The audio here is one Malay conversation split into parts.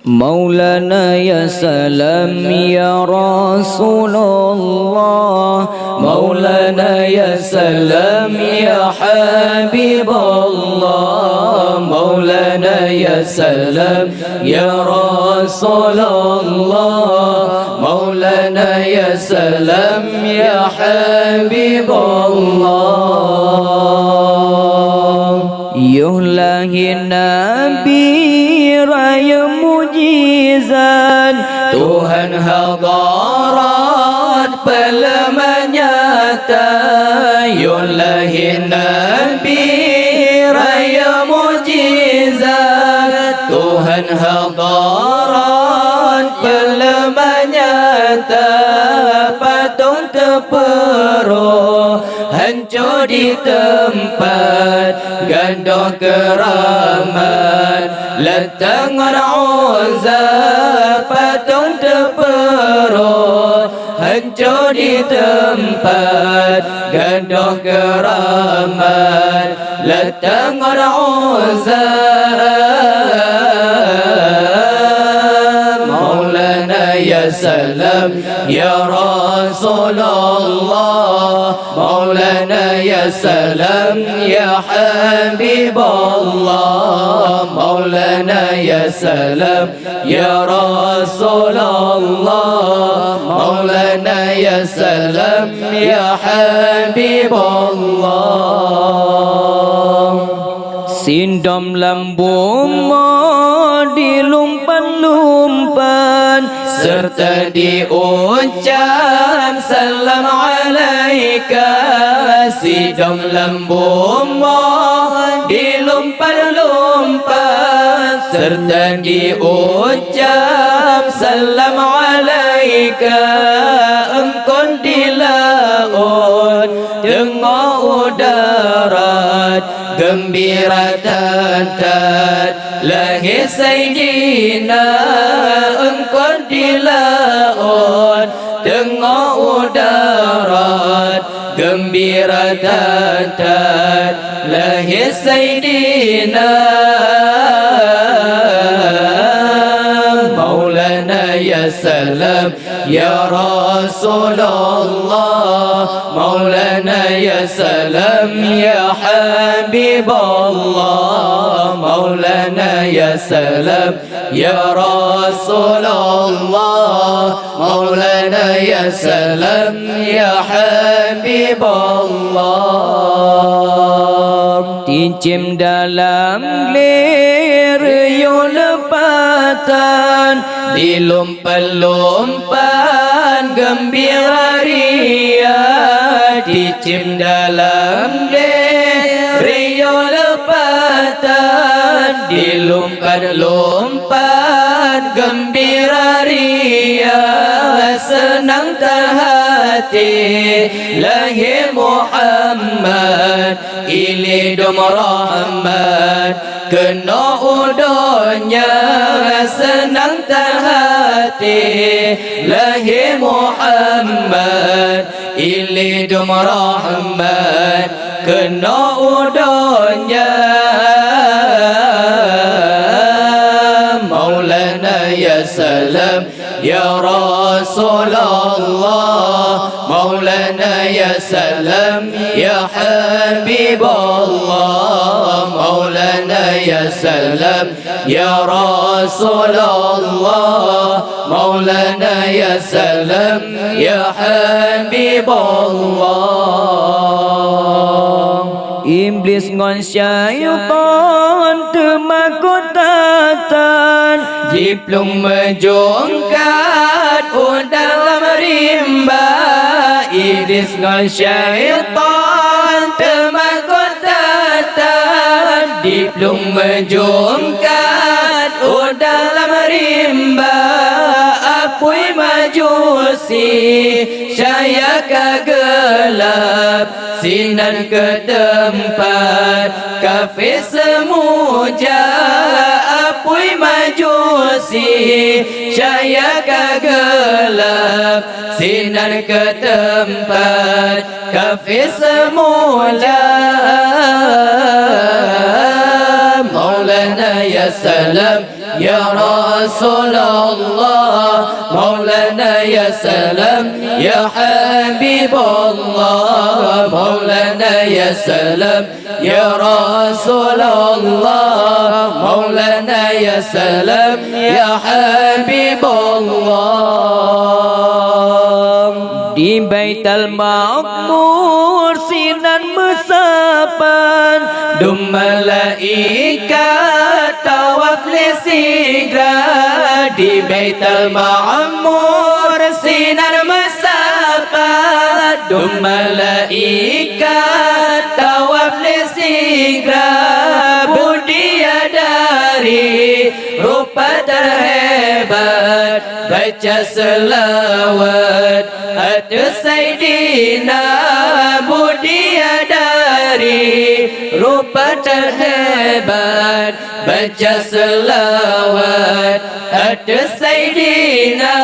مولانا يا سلام يا رسول الله مولانا يا سلام يا حبيب الله مولانا يا سلام يا رسول الله مولانا يا سلام يا حبيب الله يهلاه النبي raya mujizat Tuhan hadirat pelama nyata Yullahi Nabi raya mujizat Tuhan hadirat pelama nyata patung terperuh hancur di tempat gandoh keramat letangan uzar patung terperuh hancur di tempat gandoh keramat letangan uzar Maulana ya salam ya Rasulullah Maulana ya salam ya Habib Allah Maulana ya salam ya Rasulullah Maulana ya salam ya Habib Allah Sindom lambung dilumpan-lumpan serta diucap salam alaika sidom lambung dilumpan-lumpan serta diucap salam alaika engkau di laut tengah udara gembira tantat lahir Sayyidina engkau di laut tengah udara gembira tantat lahir Sayyidina Maulana ya salam ya Rasulullah Maulana ya salam ya Habib Allah Maulana ya salam ya Rasulullah Maulana ya salam ya Habib Allah Tincim dalam lir lepatan dilumpan-lumpan gembira ria dicim dalam rio lepatan dilumpan-lumpan gembira ria senang terhati lahir Muhammad ilidum rahmat kena udonya senang terhati lahir Muhammad ilidum rahmat kena udonya Maulana ya salam ya Rasulullah Maulana ya salam ya Habib Allah Maulana ya salam ya Rasulullah Maulana ya salam ya Habib Allah Iblis ngon syaitan temakutatan jiplung menjongkat dalam rimba Iblis ngon syaitan temakutatan jiplung menjongkat dalam rimba apui majusi saya kagelap sinan ke tempat kafir semuja apui majusi saya kagelap sinan ke tempat kafir semula Maulana ya salam يا رسول الله مولانا يا سلام يا حبيب الله مولانا يا سلام يا رسول الله مولانا يا سلام يا حبيب الله. Di Baitul Ma'mur sinan mesapan dum malaikat tawaf lesigra. Di Baitul Ma'mur sinan mesapan dum malaikat tawaf lesigra. Budia dari rupa terhebat baca selawat atas Sayyidina. Budia dari rupa terhebat baca selawat atas Sayyidina.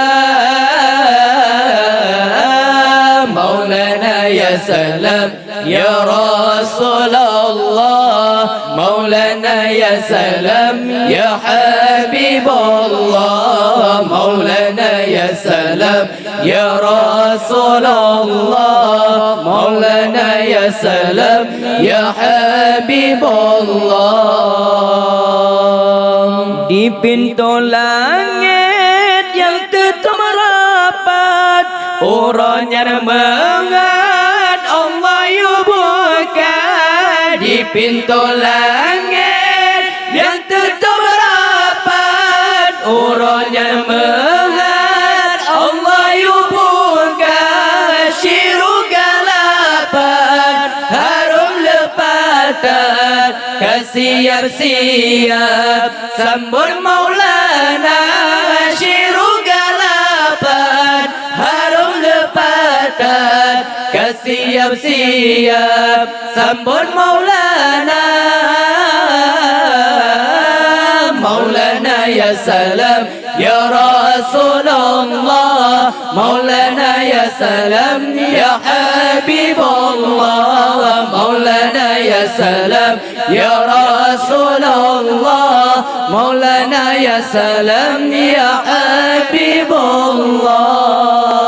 Maulana ya salam ya Rasulullah Maulana ya salam ya Habibullah Maulana ya salam ya Rasulullah Maulana ya salam ya Habibullah. Di pintu langit yang tutup rapat uranya mengat Allah buka. Di pintu langit yang tutup rapat uranya mengat Allah buka. Syurga lapan harum lepatan siap-siap sambut Maulana. Syurga lapan harum lepatan siap-siap sambut Maulana. Maulana ya salam ya Rasulullah Maulana ya salam ya Habibullah Maulana ya salam ya Rasulullah Maulana ya salam ya Habibullah.